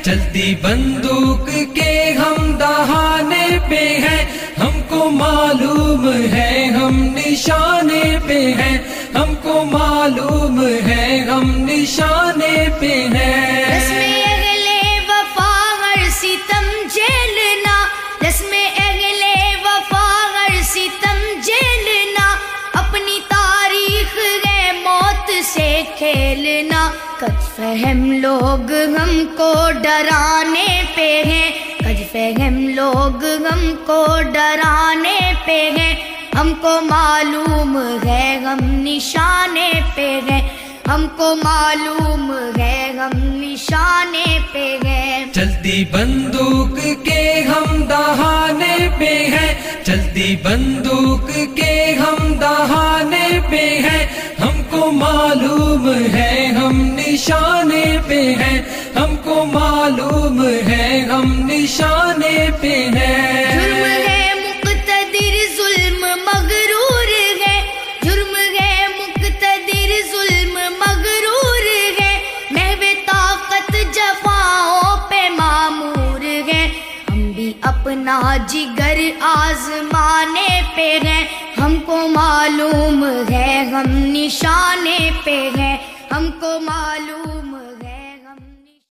چلتی بندوق کے ہم دہانے پہ ہیں، ہم کو معلوم ہے ہم نشانے پہ ہیں، ہم کو معلوم ہے ہم نشانے پہ ہیں۔ رسم اہل وفا ہر ستم جھیلنا، رسم اہل وفا ہر ستم جھیلنا، اپنی تاریخ ہے موت سے کھیلنا۔ قد فہم لوگ ہم کو ڈرانے پہ ہیں، قد فہم لوگ ہم کو ڈرانے پہ ہیں، ہم کو معلوم ہے ہم نشانے پہ ہیں، ہم کو معلوم ہے ہم نشانے پہ ہیں۔ چلتی بندوق کے ہم دہانے پہ ہیں، چلتی بندوق کے ہم دہانے پہ ہیں، ہم کو معلوم ہے ہم نشانے پہ ہیں، ہم کو معلوم ہے ہم نشانے پہ ہیں۔ جرم ہے مقتدر ظلم مغرور ہے، جرم ہے مقتدر ظلم مغرور ہے، محو طاقت جفاؤں پہ معمور ہے، ہم بھی اپنا جگر آزمانے پہ ہیں، ہم کو معلوم ہے ہم نشانے پہ ہیں، ہم کو معلوم